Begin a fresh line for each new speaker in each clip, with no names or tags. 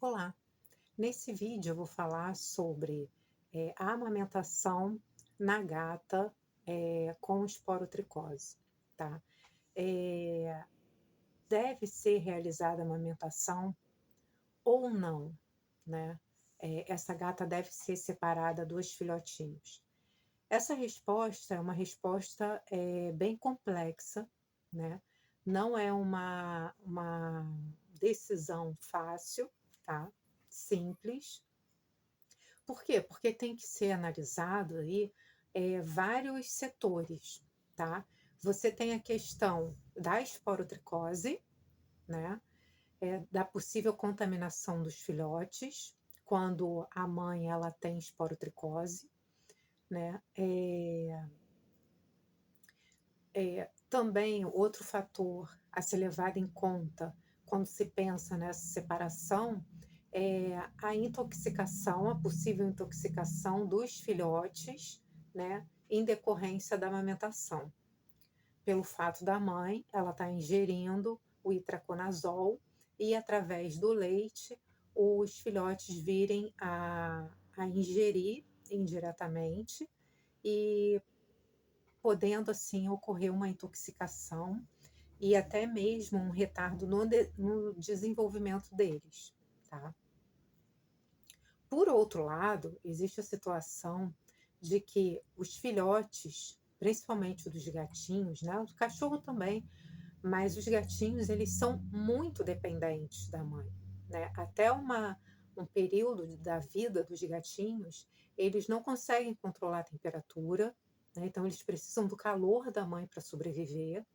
Olá, nesse vídeo eu vou falar sobre a amamentação na gata com esporotricose, tá? Eh, Deve ser realizada a amamentação ou não, né? Essa gata deve ser separada dos filhotinhos. Essa resposta é uma resposta bem complexa, né? Não é uma decisão fácil, tá? Simples. Por quê? Porque tem que ser analisado aí, vários setores, tá. Você tem a questão da esporotricose, né, da possível contaminação dos filhotes, quando a mãe ela tem esporotricose, né. Também outro fator a ser levado em conta quando se pensa nessa separação é a intoxicação, a possível intoxicação dos filhotes, né, em decorrência da amamentação. Pelo fato da mãe, ela estar ingerindo o itraconazol e através do leite os filhotes virem a ingerir indiretamente e podendo assim ocorrer uma intoxicação e até mesmo um retardo no desenvolvimento deles, tá. Por outro lado, existe a situação de que os filhotes, principalmente dos gatinhos, né, o cachorro também, mas os gatinhos eles são muito dependentes da mãe, né, até um período da vida dos gatinhos, eles não conseguem controlar a temperatura, né, então eles precisam do calor da mãe para sobreviver.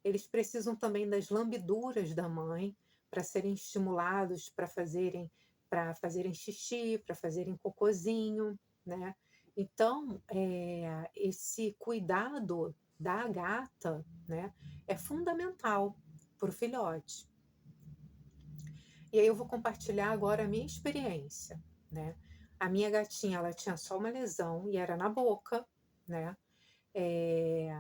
Eles precisam também das lambiduras da mãe para serem estimulados para fazerem xixi, para fazerem cocôzinho, né. Então, esse cuidado da gata, né, é fundamental para o filhote. E aí eu vou compartilhar agora a minha experiência, né. A minha gatinha, ela tinha só uma lesão e era na boca, né. Eh,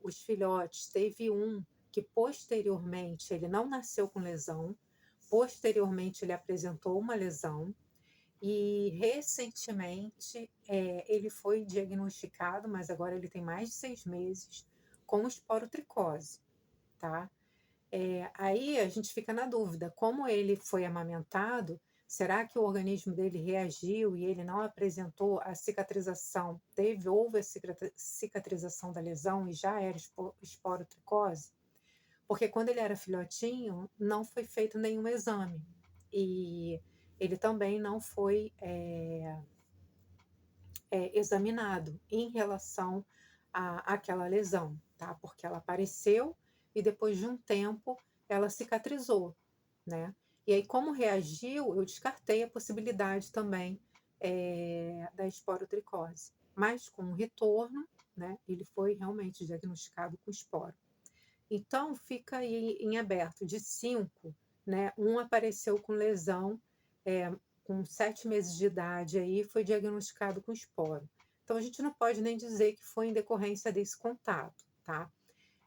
os filhotes, teve um que posteriormente ele não nasceu com lesão, posteriormente ele apresentou uma lesão e recentemente, ele foi diagnosticado, mas agora ele tem mais de 6 meses, com esporotricose, tá. Aí a gente fica na dúvida, como ele foi amamentado, será que o organismo dele reagiu e ele não apresentou a cicatrização? Houve a cicatrização da lesão e já era esporotricose? Porque quando ele era filhotinho, não foi feito nenhum exame. E ele também não foi, examinado em relação àquela lesão, tá? Porque ela apareceu e depois de um tempo ela cicatrizou, né. E aí como reagiu, eu descartei a possibilidade também, da esporotricose. Mas com o retorno, né, ele foi realmente diagnosticado com esporo. Então fica aí em aberto, de 5, né, um apareceu com lesão, com 7 meses de idade aí foi diagnosticado com esporo. Então a gente não pode nem dizer que foi em decorrência desse contato, tá.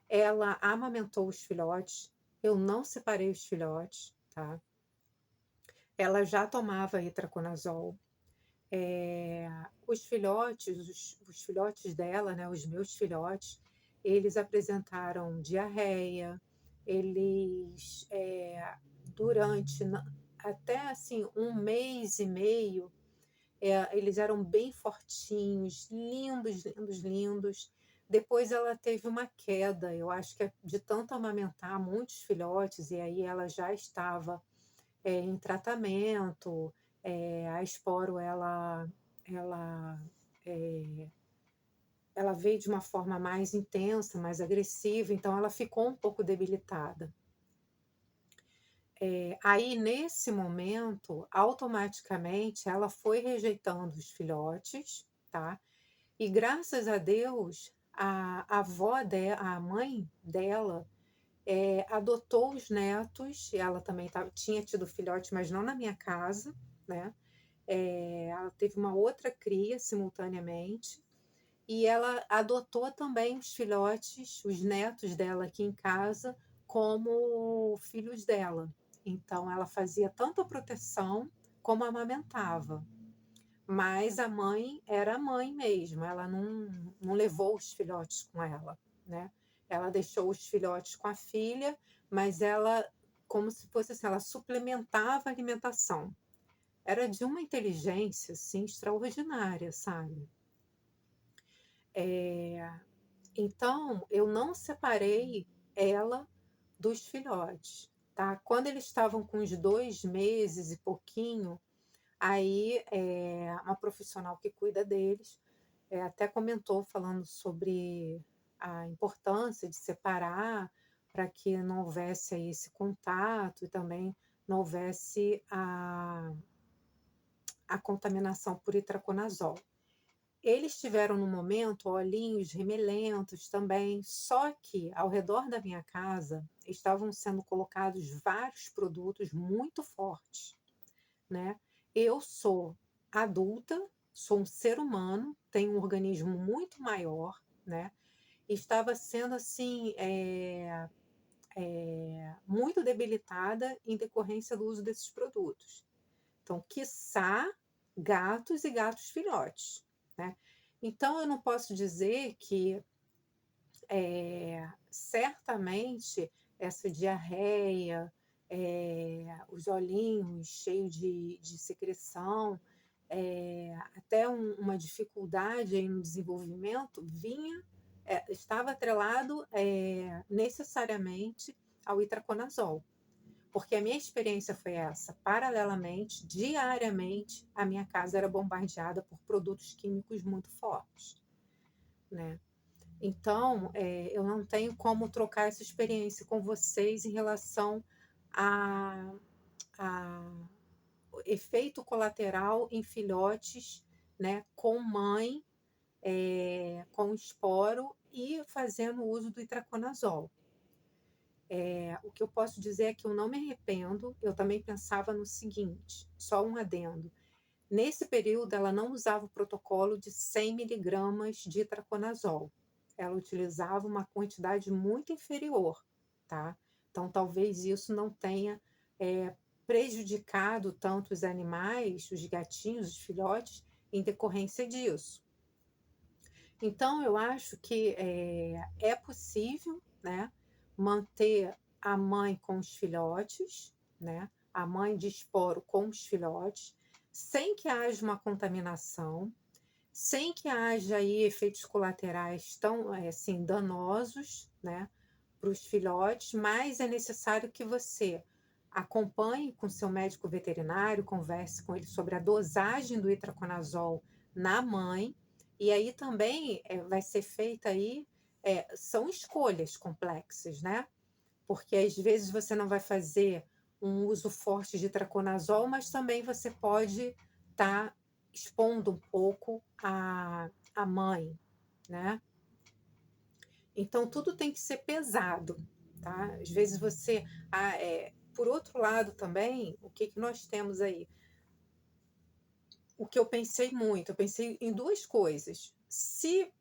Ela amamentou os filhotes, eu não separei os filhotes, tá. Ela já tomava itraconazol. Os filhotes dela, né, os meus filhotes, eles apresentaram diarreia, eles, durante até, assim, 1 mês e meio, eles eram bem fortinhos, lindos, lindos, lindos. Depois ela teve uma queda, eu acho que é de tanto amamentar muitos filhotes, e aí ela já estava em tratamento, a esporo ela, eh, ela veio de uma forma mais intensa, mais agressiva, então ela ficou um pouco debilitada. Aí nesse momento, automaticamente ela foi rejeitando os filhotes, tá, e graças a Deus, a mãe dela adotou os netos, e ela também tinha tido filhote, mas não na minha casa, né. Ela teve uma outra cria simultaneamente, e ela adotou também os filhotes, os netos dela aqui em casa, como filhos dela. Então ela fazia tanto a proteção como amamentava. Mas a mãe era a mãe mesmo, ela não levou os filhotes com ela, né. Ela deixou os filhotes com a filha, mas ela, como se fosse assim, ela suplementava a alimentação. Era de uma inteligência, assim, extraordinária, sabe. Eh, então eu não separei ela dos filhotes, tá. Quando eles estavam com uns 2 meses e pouquinho, aí, uma profissional que cuida deles, até comentou falando sobre a importância de separar, para que não houvesse aí esse contato e também não houvesse a contaminação por itraconazol. Eles tiveram no momento olhinhos remelentos também, só que ao redor da minha casa estavam sendo colocados vários produtos muito fortes, né. Eu sou adulta, sou um ser humano, tenho um organismo muito maior, né, e estava sendo assim, muito debilitada em decorrência do uso desses produtos. Então, quiçá gatos e gatos filhotes, né. Então eu não posso dizer que, certamente essa diarreia, os olhinhos cheios de secreção, até uma dificuldade aí no desenvolvimento vinha estava atrelado, necessariamente ao itraconazol. Porque a minha experiência foi essa, paralelamente, diariamente, a minha casa era bombardeada por produtos químicos muito fortes, né. Então, eu não tenho como trocar essa experiência com vocês em relação a efeito colateral em filhotes, né, com mãe, com esporo e fazendo uso do itraconazol. O que eu posso dizer é que eu não me arrependo, eu também pensava no seguinte, só um adendo, nesse período ela não usava o protocolo de 100 miligramas de itraconazol, ela utilizava uma quantidade muito inferior, tá. Então talvez isso não tenha, prejudicado tanto os animais, os gatinhos, os filhotes, em decorrência disso. Então eu acho que, é possível, né, manter a mãe com os filhotes, né, a mãe de esporo com os filhotes, sem que haja uma contaminação, sem que haja aí efeitos colaterais tão, assim, danosos, né, para os filhotes, mas é necessário que você acompanhe com seu médico veterinário, converse com ele sobre a dosagem do itraconazol na mãe, e aí também, vai ser feita aí, são escolhas complexas, né, porque às vezes você não vai fazer um uso forte de itraconazol, mas também você pode estar expondo um pouco a mãe, né. Então tudo tem que ser pesado, tá. Às vezes você por outro lado também, o que que nós temos aí? O que eu pensei muito, eu pensei em 2 coisas. Se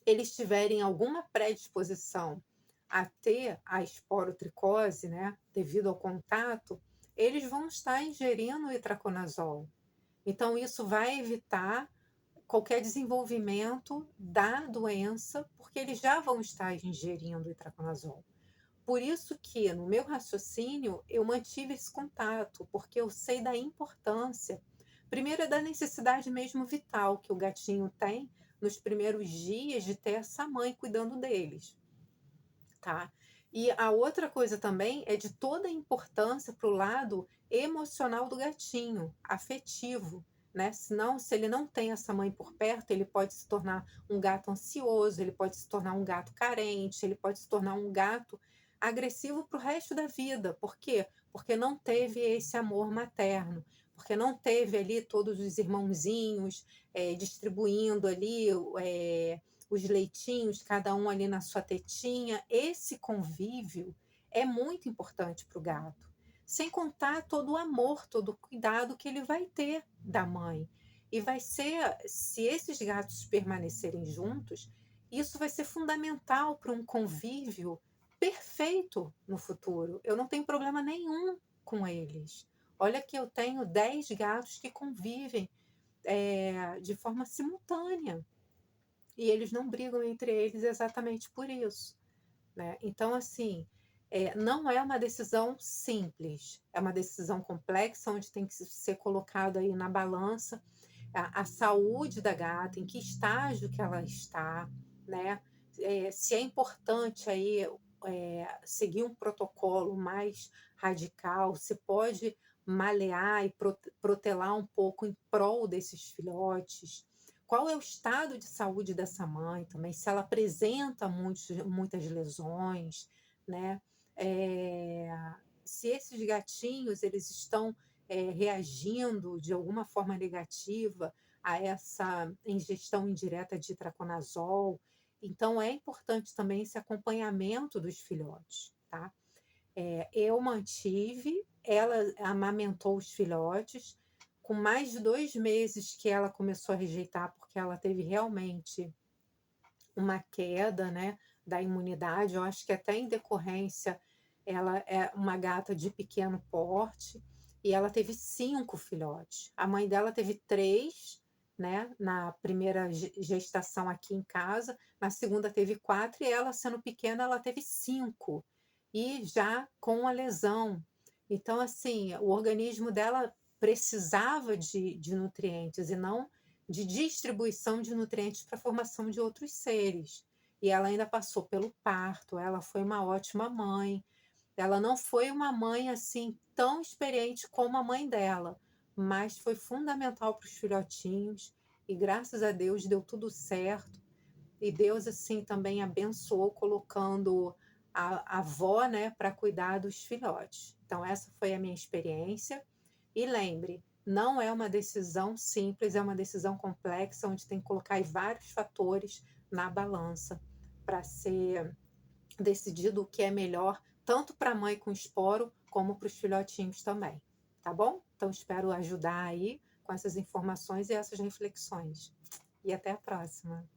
eles tiverem alguma predisposição a ter a esporotricose, né, devido ao contato, eles vão estar ingerindo o itraconazol. Então isso vai evitar qualquer desenvolvimento da doença, porque eles já vão estar ingerindo o itraconazol. Por isso que, no meu raciocínio, eu mantive esse contato, porque eu sei da importância, primeiro é da necessidade mesmo vital que o gatinho tem nos primeiros dias de ter essa mãe cuidando deles, tá. E a outra coisa também é de toda a importância para o lado emocional do gatinho, afetivo, né, senão se ele não tem essa mãe por perto, ele pode se tornar um gato ansioso, ele pode se tornar um gato carente, ele pode se tornar um gato agressivo para o resto da vida. Por quê? Porque não teve esse amor materno, porque não teve ali todos os irmãozinhos, distribuindo ali, os leitinhos, cada um ali na sua tetinha. Esse convívio é muito importante para o gato. Sem contar todo o amor, todo o cuidado que ele vai ter da mãe. E vai ser, se esses gatos permanecerem juntos, isso vai ser fundamental para um convívio perfeito no futuro. Eu não tenho problema nenhum com eles. Olha que eu tenho 10 gatos que convivem, de forma simultânea, e eles não brigam entre eles exatamente por isso, né. Então assim, não é uma decisão simples, é uma decisão complexa, onde tem que ser colocado aí na balança a saúde da gata, em que estágio que ela está, né, se é importante aí, seguir um protocolo mais radical, se pode malear e protelar um pouco em prol desses filhotes. Qual é o estado de saúde dessa mãe também, se ela apresenta muitas lesões, né, eh, se esses gatinhos eles estão reagindo de alguma forma negativa a essa ingestão indireta de itraconazol. Então é importante também esse acompanhamento dos filhotes, tá. Eu mantive, ela amamentou os filhotes, com mais de 2 meses que ela começou a rejeitar, porque ela teve realmente uma queda, né, da imunidade, eu acho que até em decorrência, ela é uma gata de pequeno porte, e ela teve 5 filhotes. A mãe dela teve 3, né, na primeira gestação aqui em casa, na segunda teve 4 e ela sendo pequena, ela teve 5, e já com a lesão. Então assim, o organismo dela precisava de nutrientes e não de distribuição de nutrientes para a formação de outros seres. E ela ainda passou pelo parto, ela foi uma ótima mãe. Ela não foi uma mãe, assim, tão experiente como a mãe dela, mas foi fundamental para os filhotinhos e graças a Deus deu tudo certo. E Deus, assim, também abençoou colocando a avó, né, para cuidar dos filhotes. Então essa foi a minha experiência. E lembre, não é uma decisão simples, é uma decisão complexa, onde tem que colocar aí vários fatores na balança para ser decidido o que é melhor, tanto para a mãe com esporo, como para os filhotinhos também, tá bom? Então espero ajudar aí com essas informações e essas reflexões. E até a próxima.